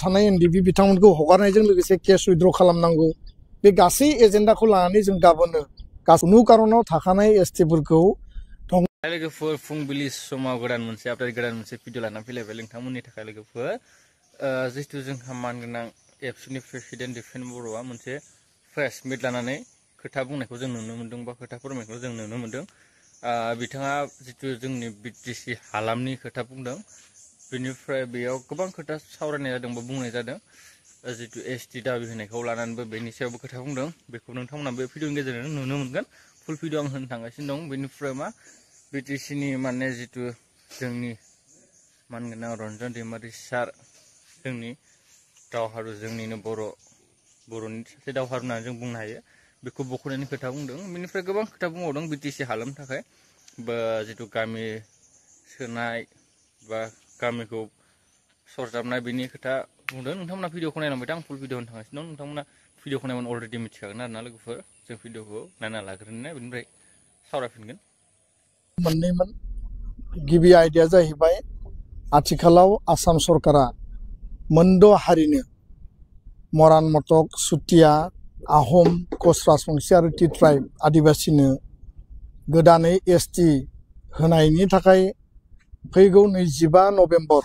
थानाय एनडिपि बिथांमोनखौ हगारनायजों लोगोसे केस उइथड्र खालामनांगौ बे गासै एजेन्डाखौ लानानै जों गाबोनो गासैबो कारनाव थाखानाय एसटिफोरखौ लोगोफोर फुंबिलि समाव गोदान मोनसे आपडेट गोदान मोनसे भिडिअ लाना फैलायबाय नोंथांमोननि थाखाय लोगोफोर जिहेतु जोंहा मानगोनां एबसुनि प्रेसिडेन्ट दिपेन बर'आ मोनसे प्रेस मिट लानानै खोथा बुंनायखौ जों नुनो मोन्दों बा खोथा फोरमायनायखौ जों नुनो मोन्दों बिथाङा जितु जोंनि बिटिसि हालामनि खोथा बुंदों बेनिफ्राय बेयाव गोबां खोथा सावरायनाय जादों बा बुंनाय जादों जितु एसटि दाबि होनायखौ लानानैबो बेनि सायावबो खोथा बुंदों बेखौ नोंथांमोना बे भिडिअनि गेजेरजों नुनो मोनगोन फुल भिडिअ आं होनो थांगासिनो दं बेनिफ्राय मा बिटिसिनि माने जितु जोंनि मानगोनां रन्जन दैमारि सार जोंनि दावहारु जोंनिनो बर'नि सासे दावहारु होननानै जों बुंनो हायो बेखौ बख'नायनि खोथा बुंदों बेनिफ्राय गोबां खोथा बुंबावदों बिटिसि हालामनि थाखाय बा जितु गामि सोनाय बा गामिखौ सरजाबनाय बेनि खोथा बुंदों नोंथांमोना भिडिअखौ नायलांबाय आं फुल भिडिअ होनो थांगासिनो दं नोंथांमोना भिडिअखौ नायबानो अलरेडि मिथिखागोन आरोना लोगोफोर जों भिडिअखौ नायना लाग्रोनाय बेनिफ्राय सावरायफिनगोन मोननैमोन गिबि आयदाया जाहैबाय आथिखालाव आसाम सरकारा मोनद' हारिनो मरान मटक चुटिया आहम कच राजबंसि आरो टि ट्राइब आदिबासिनो गोदानै एसटि होनायनि थाखाय फैगौ 25 नभेम्बर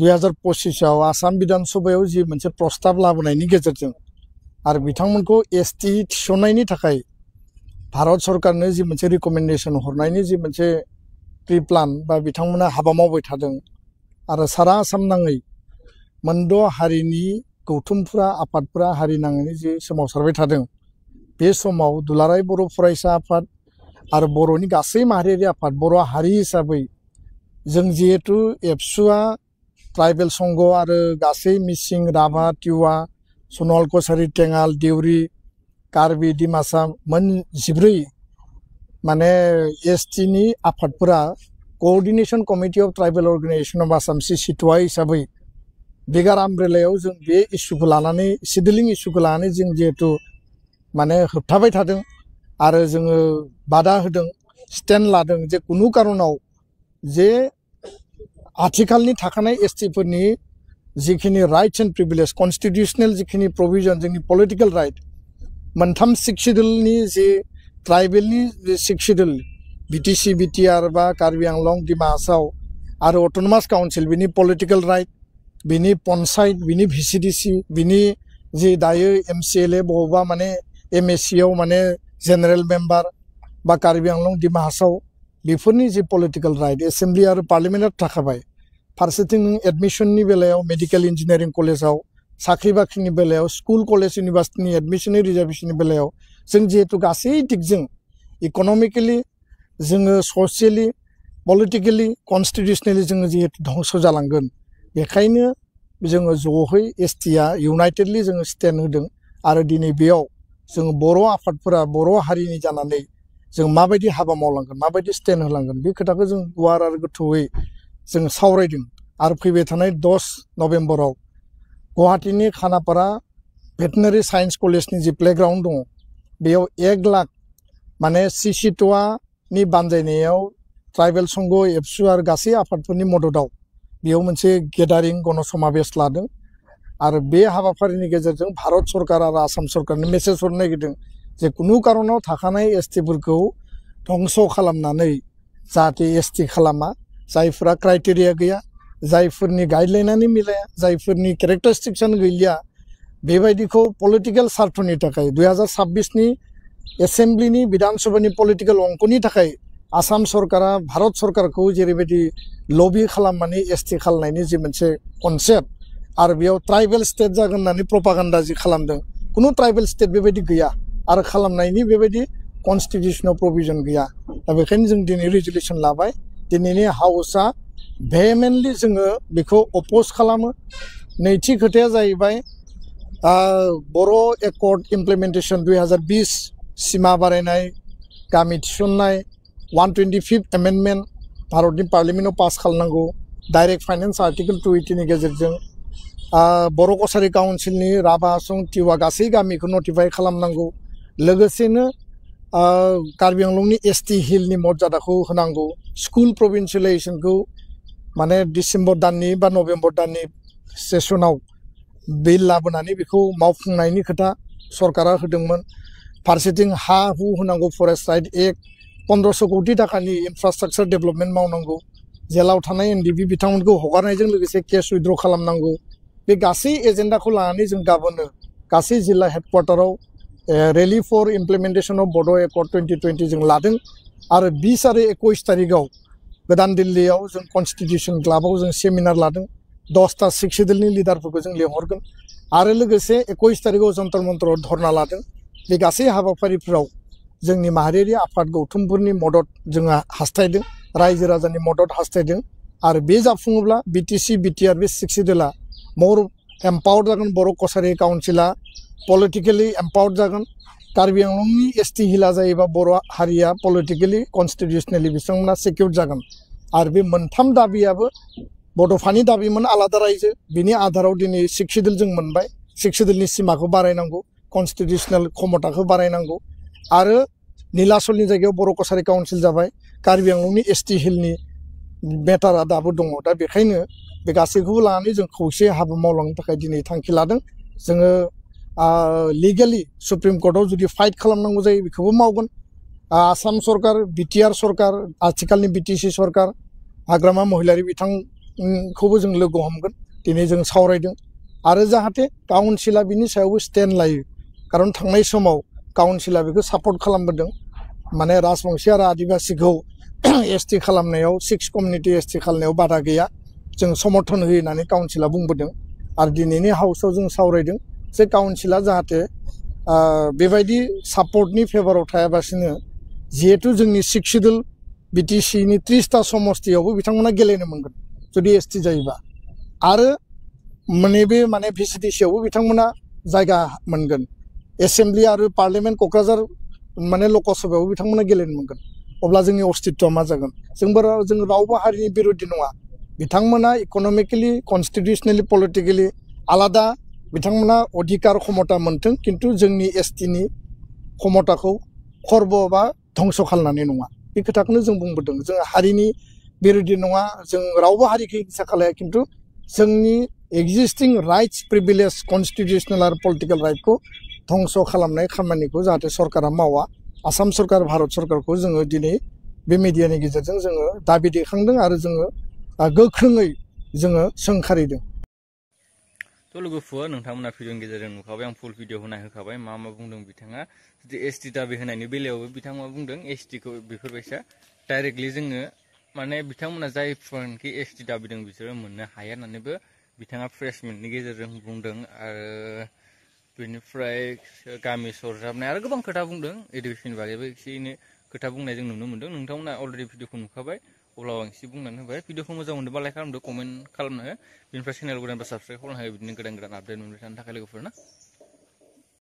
2025 आसाम विधान सभायाव जि मोनसे प्रस्ताब लाबोनायनि गेजेरजों आरो बिथांमोनखौ एसटि थिसननायनि थाखाय भारत सरकारनो जि मोनसे रिकमेन्डेशन हरनायनि जि मोनसे प्रि प्लान बा बिथांमोना हाबा मावबाय थादों आरो सारा आसाम नाङै मोनद' हारिनि गौथुमफोरा आफादफोरा हारि नाङैनो जि सोमावसारबाय थादों बे समाव दुलाराय बर' फरायसा आफाद आरो बर'नि गासै माहारियारि आफाद बर' हारि हिसाबै जों जिहेतु एबसुआ ट्राइबेल संघ आरो गासै मिसिं राभा टिवा सनवाल कसारि टेङाल देउरि कार्बि डिमासा मोन 14 माने एसटिनि आफादफोरा coordination committee of tribal organization of Assam सिटुआ हिसाबै बिगार आमब्रेलायाव जों बे इस्युखौ लानानै सिडलिं इस्युखौ लानानै जों जिहेतु माने होबथाबाय थादों आरो जोङो बादा होदों स्टेन्ड लादों जे कुनु कारनाव जे आथिखालनि थाखानाय एसटिफोरनि जिखिनि राइट्स एन्ड प्रिभिलेज कन्स्टिटिउशनेल जिखिनि प्रभिजन जोंनि पलिटिकल राइट मोनथाम सिक्स शिड्युलनि जे ट्राइबेलनि सिक्स शिड्युल बिटिसि बिटिआर बा कार्बि आंलं डिमा हासाव आरो अट'नमास काउन्सिल बिनि पलिटिकल राइट बिनि पन्सायत बिनि भिसिडिसि बिनि जि दायो एमसिएलए बबावबा माने एमएससिआव माने जेनेरेल मेम्बार बा कार्बि आंलं डिमा हासाव बेफोरनि जि पलिटिकल राइट एसेम्बलि आरो पार्लियामेन्टआव थाखाबाय फारसेथिं एडमिशननि बेलायाव मेडिकेल इन्जिनियारिं कलेजाव साख्रि बाख्रिनि बेलायाव स्कुल कलेज इउनिभार्सिटिनि एडमिशननि रिजार्भेशननि बेलायाव जों जिहेतु गासै दिगजों इक'नमिकेलि जोङो ससियेलि पलिटिकेलि कन्स्टिटिउशनेलि जोङो जिहेतु धंस जालांगोन बेखायनो जोङो ज'है एसटिआ इउनाइटेडलि जोङो स्टेन्ड होदों आरो दिनै बेयाव जों बर' आफादफोरा बर' हारिनि जानानै जों माबायदि हाबा मावलांगोन माबायदि स्टेन्ड होलांगोन बे खोथाखौ जों गुवार आरो गोथौयै जों सावरायदों आरो फैबाय थानाय 10 नभेम्बराव गुवाहाटीनि खानापारा भेटेनारि साइन्स कलेजनि जि प्लेग्राउन्ड दङ बेयाव 1 लाख माने सिसिट'आनि बानजायनायाव ट्राइबेल संघ एबसु आरो गासै आफादफोरनि मददाव बेयाव मोनसे गेदारिं गणसमाबेश लादों आरो बे हाबाफारिनि गेजेरजों भारत सरकार आरो आसाम सरकारनो मेसेज हरनो नागिरदों जे कुनु कारनाव थाखानाय एसटिफोरखौ धंस खालामनानै जाहाथे एसटि खालामा जायफोरा क्राइटेरिया गैया जायफोरनि गाइडलाइनानो मिलाया जायफोरनि केरेक्टारिस्टिक्सआनो गैलिया बेबायदिखौ पलिटिकल सार्थनि थाखाय 2026नि एसेम्बलिनि विधान सभानि पलिटिकल अंकनि थाखाय आसाम सरकारा भारत सरकारखौ जेरैबायदि लबि खालामनानै एसटि खालामनायनि जि मोनसे कनसेप्ट आरो बेयाव ट्राइबेल स्टेट जागोन होननानै प्रपागान्डा जि खालामदों कुनु ट्राइबेल स्टेट बेबायदि गैया आरो खालामनायनि बेबायदि कन्स्टिटिउशनाव प्रभिजन गैया दा बेखायनो जों दिनै रेजुलेसन लाबाय दिनैनि हाउसआ भेहेमेन्टलि जोङो बेखौ अपोज खालामो नैथि खोथाया जाहैबाय बर' एकर्ड इमप्लिमेन्टेसन 2020 सिमा बारायनाय गामि थिसननाय 125th एमेन्डमेन्ट भारतनि पार्लियामेन्टआव पास खालामनांगौ डाइरेक्ट फाइनेन्स आर्टिकल 280 नि गेजेरजों बर' कसारि काउन्सिलनि राभा हासं टिवा गासै गामिखौ नटिफाइ खालामनांगौ लोगोसेनो कार्बि आंलंनि एसटि हिलनि मर्यादाखौ होनांगौ स्कुल प्रभिन्सियेलाइजेसनखौ माने डिसेम्बर दाननि बा नभेम्बर दाननि सेसनाव बिल लाबोनानै बेखौ मावफुंनायनि खोथा सरकारा होदोंमोन फारसेथिं हा हु होनांगौ फरेस्ट राइट एक्ट 1500 कोटी टाकानि इनफ्रास्ट्राक्चार डेभेलपमेन्ट मावनांगौ जेलाव थानाय एनडिपि बिथांमोनखौ हगारनायजों लोगोसे केस उइथड्र खालामनांगौ बे गासै एजेन्डाखौ लानानै जों गाबोनो गासै जिल्ला हेडक्वार्टाराव रेली फर इमप्लिमेन्टेसन अफ बड' एकर्ड 2020 जों लादों आरो 20 आरो 21 तारिखआव गोदान दिल्लीयाव जों कन्स्टिटिउसन क्लाबाव जों सेमिनार लादों 10टा सिख सेडुलनि लिडारफोरखौ जों लेंहरगोन आरो लोगोसे 21 तारिखआव जन्तर मन्तराव धरना लादों बे गासै हाबाफारिफोराव जोंनि माहारियारि आफाद गौथुमफोरनि मदद जोङो हास्थायदों रायजो राजानि मदद हास्थायदों आरो बे जाफुङोब्ला बिटिसि बिटिआर बे सिख सेडुला मोर एम्पावर्ड जागोन बर' कसारि काउन्सिला पलिटिकेलि एम्पावर्ड जागोन कार्बि आंलंनि एसटि हिला जायोबा बर' हारिया पलिटिकेलि कन्स्टिटिउसनेलि बिथांमोना सिकिउर जागोन आरो बे मोनथाम दाबियाबो बड'फानि दाबिमोन आलादा रायजो बिनि आधाराव दिनै सिख सेडुल जों मोनबाय सिख सेडुलनि सिमाखौ बारायनांगौ कन्स्टिटिउसनेल क्षमताखौ बारायनांगौ आरो नीलाचलनि जायगायाव बर' कसारि काउन्सिल जाबाय कार्बि आंलंनि एसटि हिलनि मेटारा दाबो दङ दा बेखायनो बे गासैखौबो लानानै जों खौसे हाबा मावलांनो थाखाय दिनै थांखि लादों जोङो लिगेलि सुप्रिम कर्टआव जुदि फाइट खालामनांगौ जायो बेखौबो मावगोन आसाम सरकार बिटिआर सरकार आथिखालनि बिटिसि सरकार हाग्रामा महिलारि बिथांखौबो जों लोगो हमगोन दिनै जों सावरायदों आरो जाहाथे काउन्सिला बिनि सायावबो स्टेन्ड लायो खारन थांनाय समाव काउन्सिला बेखौ सापर्ट खालामबोदों माने राजबंशी आरो आदिबासीखौ एसटि खालामनायाव सिक्स कमिउनिटि एसटि खालामनायाव बादा गैया जों समर्थन होयो होननानै काउन्सिला बुंबोदों आरो दिनैनि हाउसआव जों सावरायदों जे काउन्सिला जाहाथे बेबायदि सापर्टनि फेभाराव थायाबासिनो जिहेतु जोंनि सिक्स सेडुल बिटिसिनि 30टा समस्तियावबो बिथांमोना गेलेनो मोनगोन जुदि एसटि जायोबा आरो बे भिसिडिसियावबो बिथांमोना जायगा मोनगोन एसेम्ब्लि आरो पार्लियामेन्ट क'क्राझार लकसभायावबो बिथांमोना गेलेनो मोनगोन अब्ला जोंनि अस्तित्वआ मा जागोन जों रावबो हारिनि बिरोधि नङा बिथांमोना इक'नमिकेलि कन्स्टिटिउसनेलि पलिटिकेलि आलादा बिथांमोना अधिकार क्षमता मोनथों किन्तु जोंनि एसटिनि क्षमताखौ खर्ब बा धंस खालामनानै नङा बे खोथाखौनो जों बुंबोदों जों हारिनि बिरोधि नङा जों रावबो हारिखौ हिंसा खालाया किन्तु जोंनि एक्जिस्टिं राइट्स प्रिभिलेज कन्स्टिटिउसनेल आरो पलिटिकेल राइटखौ धंस खालामनाय खामानिखौ जाहाथे सरकारा मावा आसाम सरकार भारत सरकारखौ जोङो दिनै बे मिडियानि गेजेरजों जोङो दाबि दैखांदों आरो जोङो गोख्रोङै जोङो सोंखारिदों थ' लोगोफोर नोंथांमोना भिडिअनि गेजेरजों नुखाबाय आं फुल भिडिअ होखाबाय मा बुंदों बिथाङा जुदि एसटि दाबि होनायनि बेलायावबो बिथाङा बुंदों एसटिखौ बेफोरबायसा डाइरेक्टलि जोङो माने बिथांमोना जायफोरनोखि एसटि दाबि दं बिसोरो मोननो हाया होननानैबो बिथाङा प्रेसमिटनि गेजेरजों बुंदों आरो बेनिफ्राय गामि सरजाबनाय आरो गोबां खोथा बुंदों इडुकेसननि बागैबो एसे एनै खोथा बुंनाय जों नुनो मोन्दों नोंथांमोना अलरेडि भिडिअखौ नुखाबाय अब्लाबो आं एसे बुंनानै होबाय भिडिअखौ मोजां मोनदोंबा लाइक खालामदो कमेन्ट खालामनो बेनिफ्राय चेनेल गोदानबा साबस्क्राइब खालामनो हायो बिदिनो गोदान गोदान आपडेट मोनबाय थानो थाखाय लोगोफोर ना